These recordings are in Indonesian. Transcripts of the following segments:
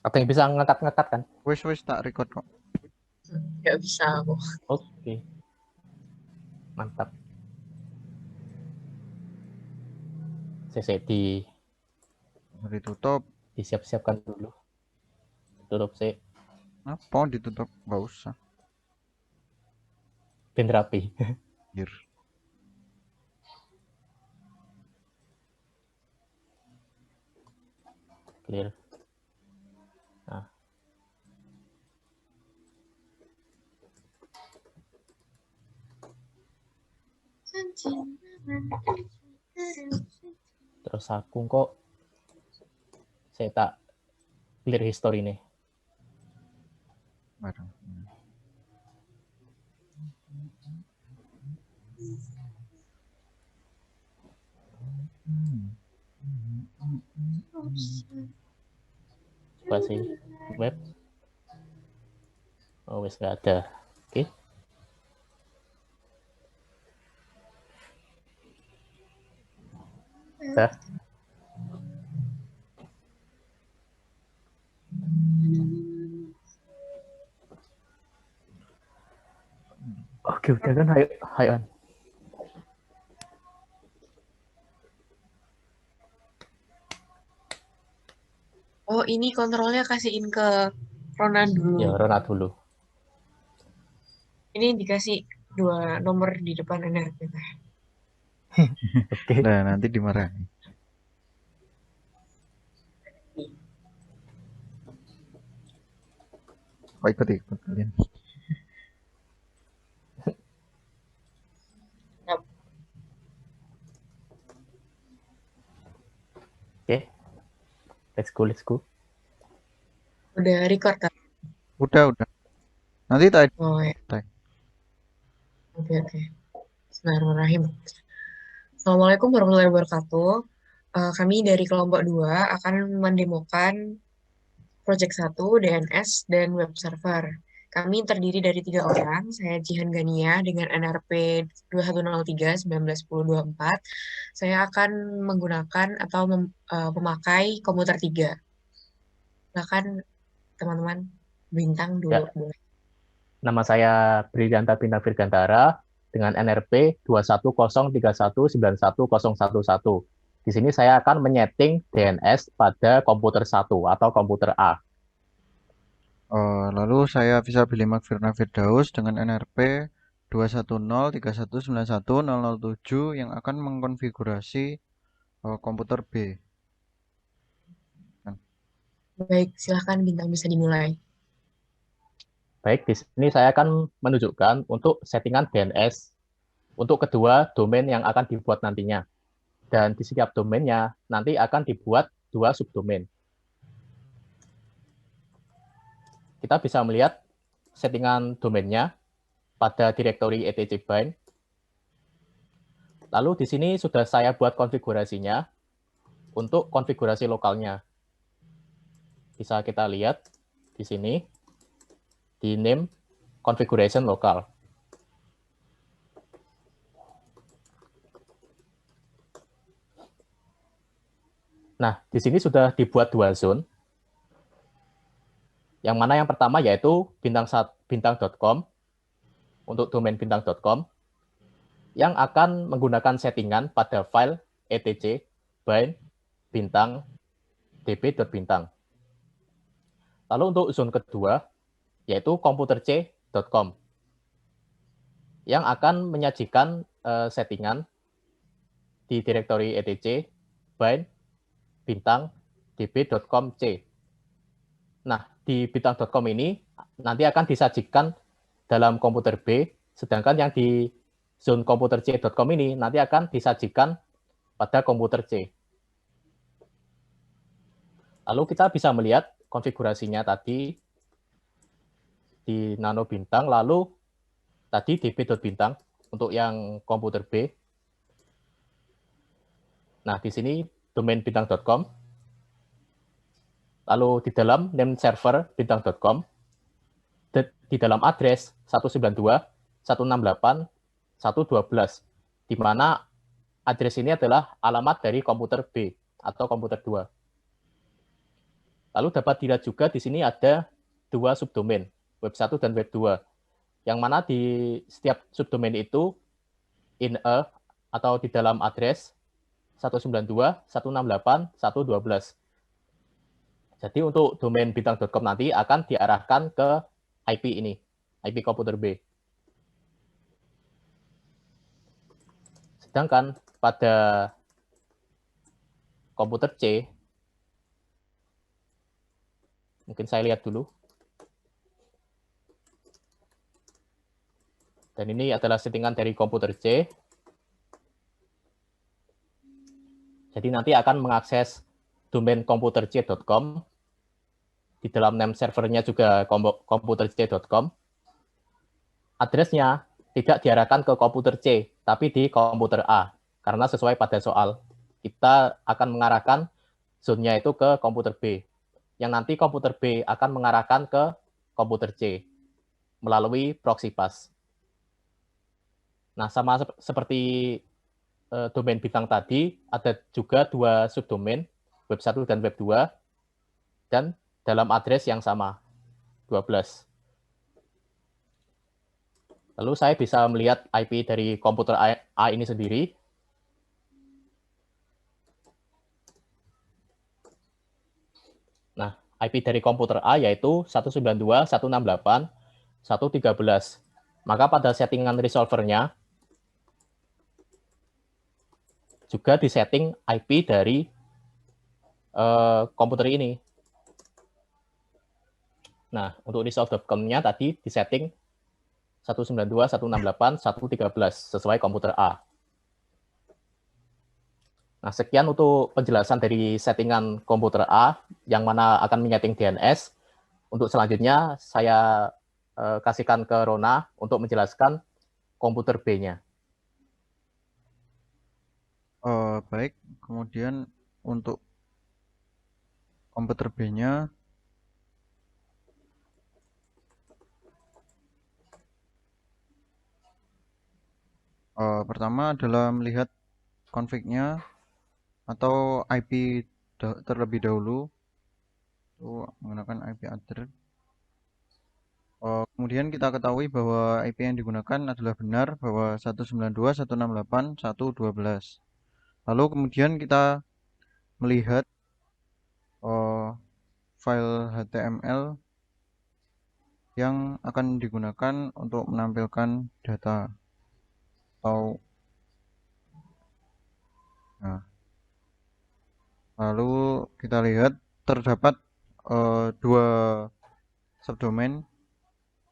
Atau yang bisa ngangkat-ngangkat kan? Wis tak record kok. Nggak bisa aku. Oke. Mantap. Saya Ditutup. disiap-siapkan dulu. Tutup sih. Apa ditutup? Nggak usah. Ben rapi. Hier. Clear. Nah, terus aku kok saya tak clear history nih. Barang. Coba sih web. Oh, wes nggak ada. Oke. Dah. Oke, udah kan? Hayo, hayo. Oh, ini kontrolnya kasihin ke Ronan dulu. Ya, Rona dulu. Ini dikasih 2 nomor di depan NRP. Oke. Nah, nanti dimarahi. Oh, ikut kalian. Oke. Let's go, let's go. Udah record kan? Udah. Nanti tak Oh ya, tag. oke. Bismillahirrahmanirrahim. Assalamualaikum warahmatullahi wabarakatuh. Kami dari kelompok 2 akan mendemokan Project 1, DNS, dan web server. Kami terdiri dari 3 orang. Saya Jihan Gania dengan NRP 2103-191024. Saya akan menggunakan atau memakai komputer 3. Silakan teman-teman bintang dulu Ya, boleh. nama saya Brilianta Bintang Virgantara dengan NRP 21031911111. Di sini saya akan menyeting DNS pada komputer 1 atau komputer A. Lalu saya bisa pilih Magfirna Firdaus dengan NRP 21031910007 yang akan mengkonfigurasi komputer B. Kan? Baik, silakan bintang bisa dimulai. Baik, di sini saya akan menunjukkan untuk settingan DNS untuk kedua domain yang akan dibuat nantinya. Dan di setiap domainnya nanti akan dibuat 2 subdomain. Kita bisa melihat settingan domainnya pada direktori etc bind. Lalu di sini sudah saya buat konfigurasinya untuk konfigurasi lokalnya. Bisa kita lihat di sini di name configuration local. Nah, di sini sudah dibuat 2 zone. Yang mana yang pertama yaitu bintang.com untuk domain bintang.com yang akan menggunakan settingan pada file etc bind bintang db.bintang. Lalu untuk zone kedua yaitu komputerc.com yang akan menyajikan settingan di direktori etc bind bintang db.com c. Nah, di bintang.com ini nanti akan disajikan dalam komputer B, sedangkan yang di zone komputer C.com ini nanti akan disajikan pada komputer C. Lalu kita bisa melihat konfigurasinya tadi di nano bintang, lalu tadi db.bintang untuk yang komputer B. Nah, di sini domain bintang.com. Lalu di dalam name server bintang.com, di dalam address 192.168.112, di mana address ini adalah alamat dari komputer B atau komputer 2. Lalu dapat dilihat juga di sini ada dua subdomain, web 1 dan web 2. Yang mana di setiap subdomain itu in a atau di dalam address 192.168.112. Jadi untuk domain bintang.com nanti akan diarahkan ke IP ini, IP komputer B. Sedangkan pada komputer C, mungkin saya lihat dulu. Dan ini adalah settingan dari komputer C. Jadi nanti akan mengakses domain komputerc.com. Di dalam name servernya juga komputerc.com. Addressnya tidak diarahkan ke komputer C, tapi di komputer A. Karena sesuai pada soal, kita akan mengarahkan zone-nya itu ke komputer B. Yang nanti komputer B akan mengarahkan ke komputer C melalui proxy pass. Nah, sama seperti domain bintang tadi, ada juga dua subdomain, web 1 dan web 2, dan dalam address yang sama, 12. Lalu saya bisa melihat IP dari komputer A ini sendiri. Nah, IP dari komputer A yaitu 192.168.113. Maka pada settingan resolvernya, juga disetting IP dari komputer ini. Nah, untuk resolve.com-nya tadi disetting 192.168.113 sesuai komputer A. Nah, sekian untuk penjelasan dari settingan komputer A yang mana akan menyeting DNS. Untuk selanjutnya, saya kasihkan ke Rona untuk menjelaskan komputer B-nya. Baik, kemudian untuk komputer B-nya pertama adalah melihat config-nya atau IP terlebih dahulu, menggunakan IP address. Kemudian kita ketahui bahwa IP yang digunakan adalah benar, bahwa 192.168.112. Lalu kemudian kita melihat file HTML yang akan digunakan untuk menampilkan data atau lalu kita lihat terdapat dua subdomain,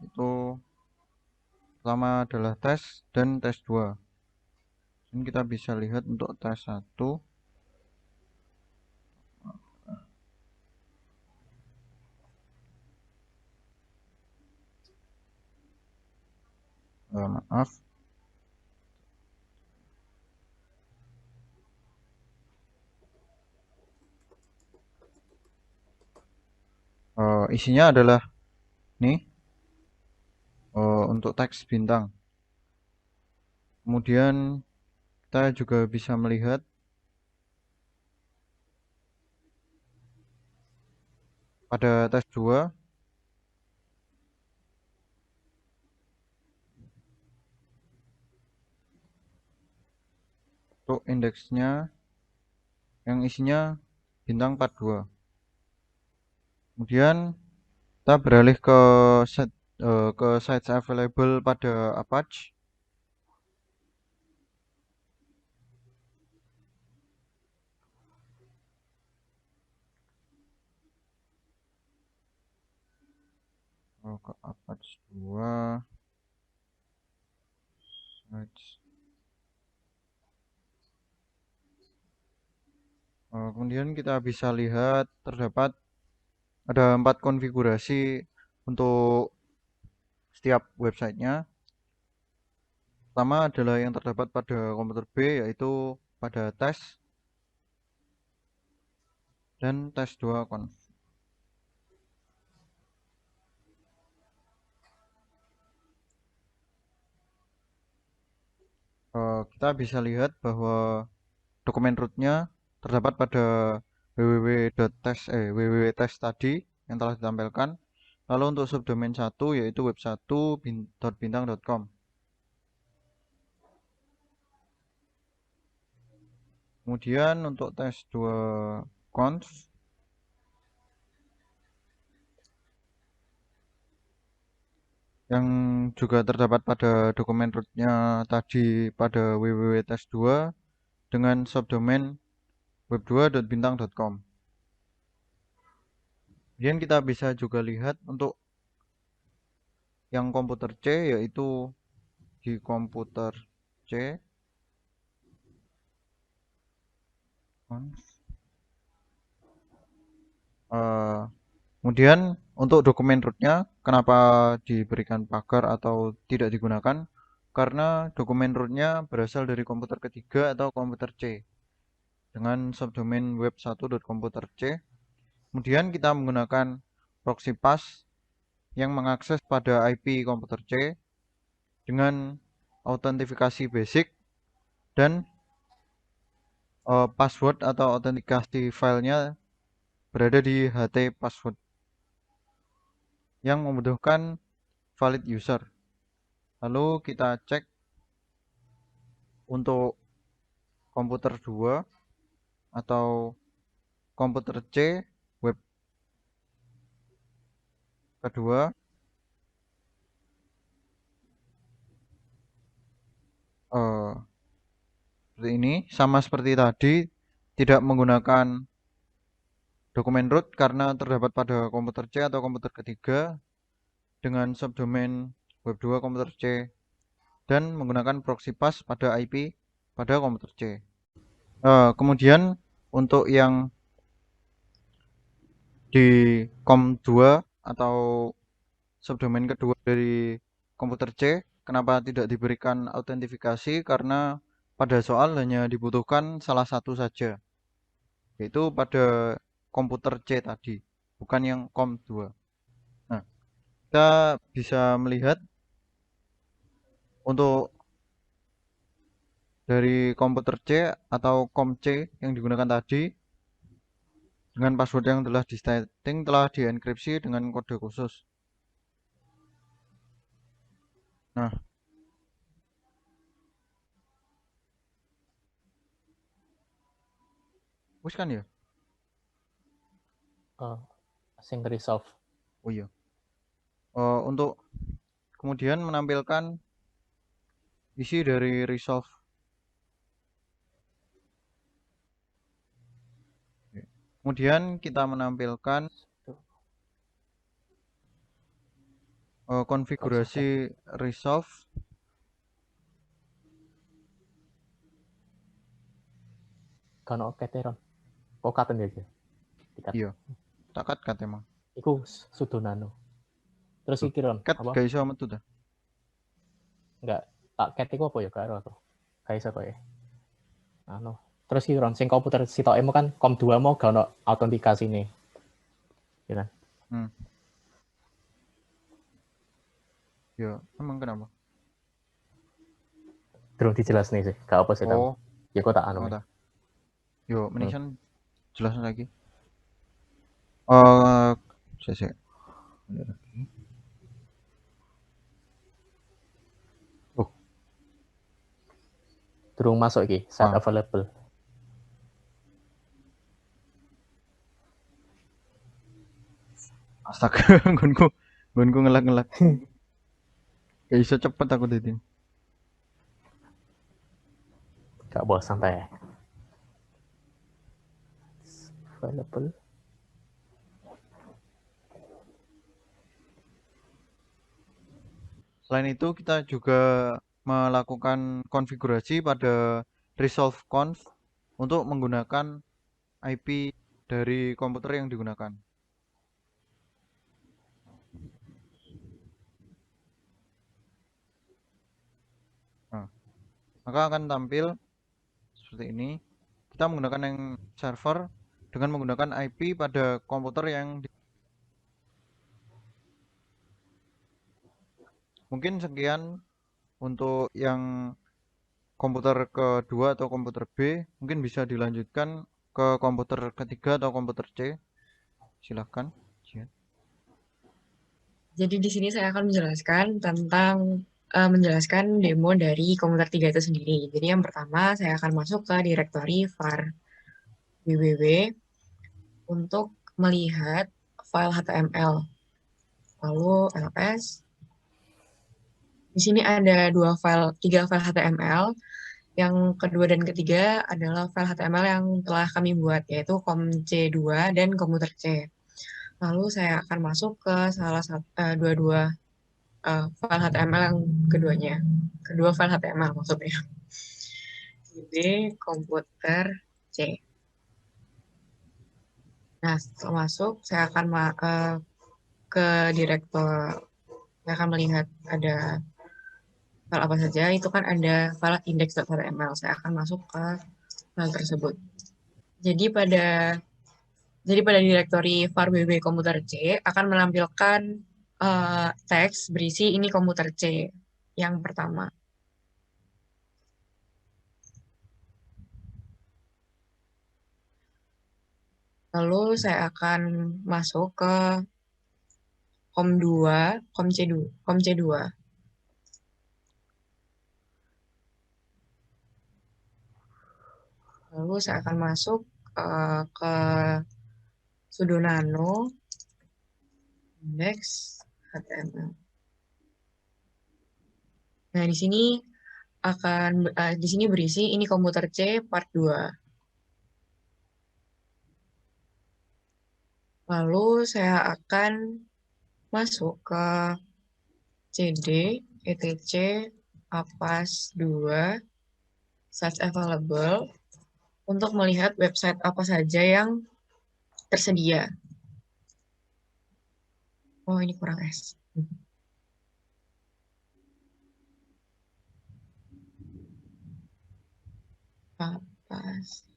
itu pertama adalah tes dan tes 2. Ini kita bisa lihat untuk tes 1. Maaf. Isinya adalah nih untuk teks bintang. Kemudian kita juga bisa melihat pada tes 2 untuk indeksnya yang isinya bintang 42. Kemudian kita beralih ke sites available pada Apache. Ke Apache 2 sites. Kemudian kita bisa lihat terdapat ada 4 konfigurasi untuk setiap websitenya. Pertama adalah yang terdapat pada komputer B, yaitu pada tes dan tes 2 conf. Kita bisa lihat bahwa dokumen rootnya terdapat pada www.test tadi yang telah ditampilkan. Lalu untuk subdomain 1 yaitu web1.bintang.com. Kemudian untuk tes 2 conf yang juga terdapat pada dokumen rootnya tadi pada www.test2 dengan subdomain web2.bintang.com. Kemudian kita bisa juga lihat untuk yang komputer C yaitu di komputer C kemudian untuk dokumen rootnya kenapa diberikan pagar atau tidak digunakan, karena dokumen rootnya berasal dari komputer ketiga atau komputer C dengan subdomain web1.computer.c. Kemudian kita menggunakan proxy pass yang mengakses pada IP komputer C dengan autentifikasi basic dan password atau autentikasi filenya berada di HT password yang membutuhkan valid user. Lalu kita cek untuk komputer 2 atau komputer C web kedua seperti ini, sama seperti tadi, tidak menggunakan dokumen root karena terdapat pada komputer C atau komputer ketiga dengan subdomain web2 komputer C dan menggunakan proxy pass pada IP pada komputer C. Kemudian untuk yang di COM2 atau subdomain kedua dari komputer C, kenapa tidak diberikan autentifikasi? Karena pada soal hanya dibutuhkan salah satu saja, yaitu pada komputer C tadi, bukan yang COM2. Nah, kita bisa melihat untuk dari komputer C atau COM-C yang digunakan tadi dengan password yang telah di-setting telah dienkripsi dengan kode khusus. Nah, wis kan ya? Sing resolve. Oh iya. Untuk kemudian menampilkan isi dari resolve. Kemudian kita menampilkan konfigurasi resolve. Kan oke teron. Kok katen ya? Iya. Takat kat emang. Iku sudonano. Terus iki ron. Kat Apa? gak iso metu ta? Enggak. Tak ket iku apa ya karo aku. Gak iso kok ya. Anu. Terus iki ron sing komputer sitokmu kan COM2 mau gak ono autentikasine. Ya kan? Ya, emang kenapa? Durung dijelas nih sih. Gak apa sih Oh. Ya kok tak anu. Yo, menisan jelasin lagi. Sese. Oh. Durung masuk iki, set available. Astaga, gunku ngelak-ngelak. Gak bisa cepet aku tadi. Gak bos santai. Available. Selain itu kita juga melakukan konfigurasi pada resolve conf untuk menggunakan IP dari komputer yang digunakan. Nah, maka akan tampil seperti ini. Kita menggunakan yang server dengan menggunakan IP pada komputer yang mungkin sekian untuk yang komputer kedua atau komputer B. Mungkin bisa dilanjutkan ke komputer ketiga atau komputer C. Silahkan. Jadi di sini saya akan menjelaskan tentang menjelaskan demo dari komputer 3 itu sendiri. Jadi yang pertama saya akan masuk ke direktori var www untuk melihat file HTML. Lalu ls. Di sini ada tiga file HTML. Yang kedua dan ketiga adalah file HTML yang telah kami buat, yaitu com.c2 dan komputer C. Lalu saya akan masuk ke salah satu dua-dua file HTML yang keduanya. Kedua file HTML maksudnya. Jadi komputer C. Nah, setelah masuk, saya akan ke direktor. Saya akan melihat ada file apa saja. Itu kan ada file index.html. Saya akan masuk ke file tersebut. Jadi pada direktori var www komputer C akan menampilkan teks berisi ini komputer C yang pertama. Lalu saya akan masuk ke com.c2. Lalu saya akan masuk ke sudo nano index HTML. Nah, di sini berisi ini komputer C part 2. Lalu saya akan masuk ke cd etc apas 2 search available untuk melihat website apa saja yang tersedia. Oh, ini kurang S. Apas.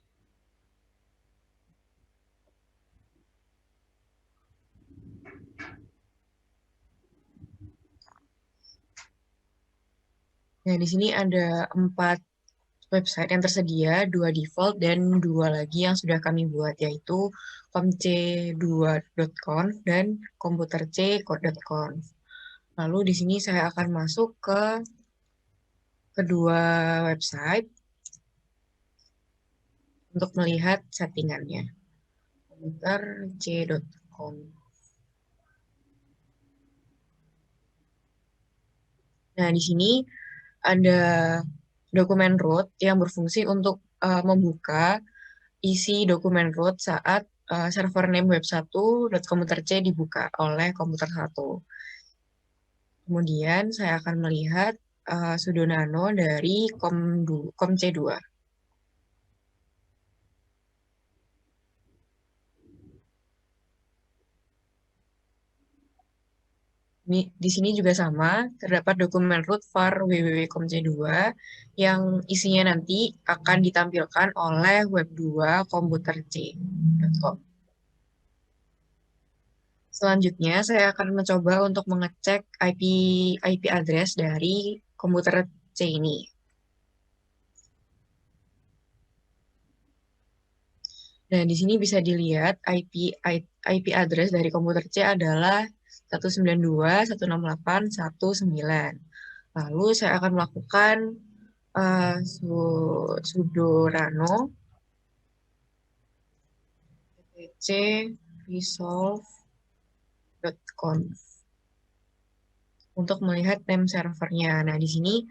Nah, di sini ada 4 website yang tersedia, 2 default dan 2 lagi yang sudah kami buat, yaitu comc2.conf dan komputerc.conf. Lalu di sini saya akan masuk ke kedua website untuk melihat settingannya. komputerc.conf. Nah, di sini ada dokumen root yang berfungsi untuk membuka isi dokumen root saat server name web1.komputerc dibuka oleh komputer 1. Kemudian saya akan melihat sudo nano dari com.c2. Di sini juga sama, terdapat dokumen root var www.comc2 yang isinya nanti akan ditampilkan oleh web2 komputerc.com. Selanjutnya, saya akan mencoba untuk mengecek IP address dari komputer C ini. Nah, di sini bisa dilihat IP address dari komputer C adalah 192.168.1.9. Lalu saya akan melakukan sudo rano etc resolve.conf untuk melihat name servernya. Nah, di sini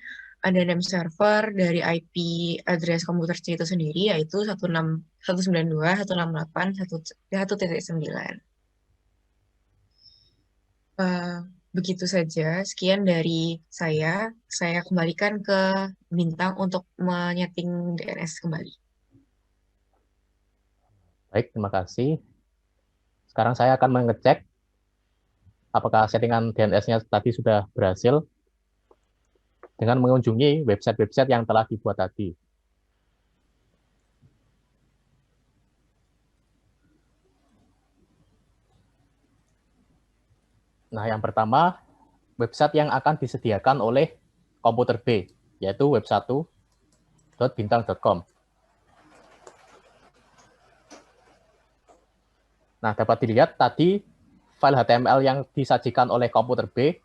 ada name server dari IP address komputer C itu sendiri, yaitu 192.168.1.9. Begitu saja, sekian dari saya. Saya kembalikan ke Bintang untuk menyeting DNS kembali. Baik, terima kasih. Sekarang saya akan mengecek apakah settingan DNS-nya tadi sudah berhasil dengan mengunjungi website-website yang telah dibuat tadi. Nah, yang pertama, website yang akan disediakan oleh komputer B, yaitu web1.bintang.com. Nah, dapat dilihat tadi file HTML yang disajikan oleh komputer B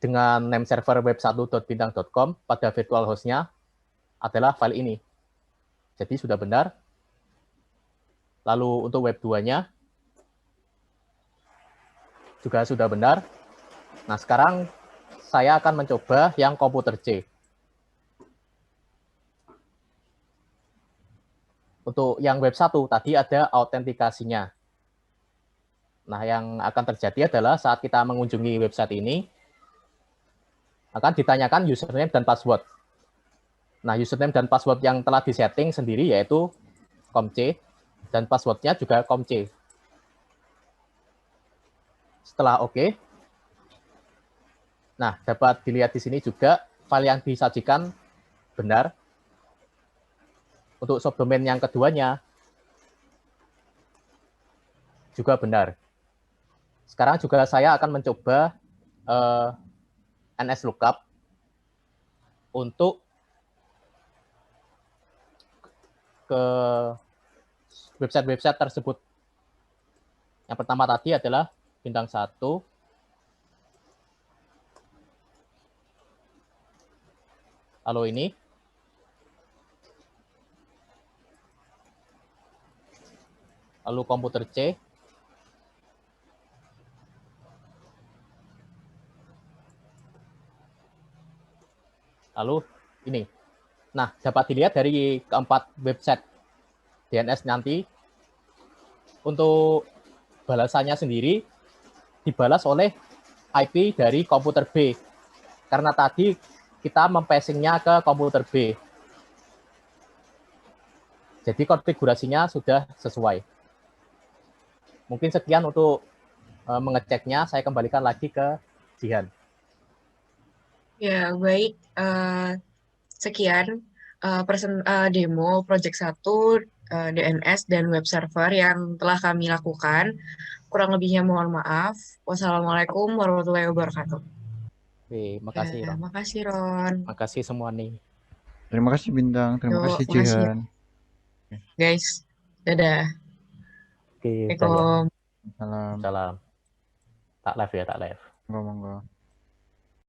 dengan name server web1.bintang.com pada virtual host-nya adalah file ini. Jadi sudah benar. Lalu untuk web 2-nya juga sudah benar. Nah, sekarang saya akan mencoba yang komputer C. Untuk yang web 1 tadi ada autentikasinya. Nah, yang akan terjadi adalah saat kita mengunjungi website ini, akan ditanyakan username dan password. Nah, username dan password yang telah disetting sendiri yaitu comc, dan passwordnya juga comc. Setelah oke, nah dapat dilihat di sini juga file yang disajikan benar. Untuk subdomain yang keduanya juga benar. Sekarang juga saya akan mencoba NS lookup untuk ke website-website tersebut. Yang pertama tadi adalah bintang 1, lalu ini, lalu komputer C, lalu ini. Nah, dapat dilihat dari keempat website DNS nanti, untuk balasannya sendiri dibalas oleh IP dari komputer B. Karena tadi kita mempasingnya ke komputer B. Jadi konfigurasinya sudah sesuai. Mungkin sekian untuk mengeceknya. Saya kembalikan lagi ke Jihan. Ya, baik. Sekian demo Project 1 DNS dan web server yang telah kami lakukan. Kurang lebihnya mohon maaf. Wassalamualaikum warahmatullahi wabarakatuh. Oke, makasih Ya, Ron. makasih Ron. Makasih semua nih. Terima kasih Bintang, terima Yuk, kasih makasih Jihan. guys. Dadah. Oke, udah ya. Assalamualaikum. Salam. Salam. Tak live ya, tak live. Monggo, monggo.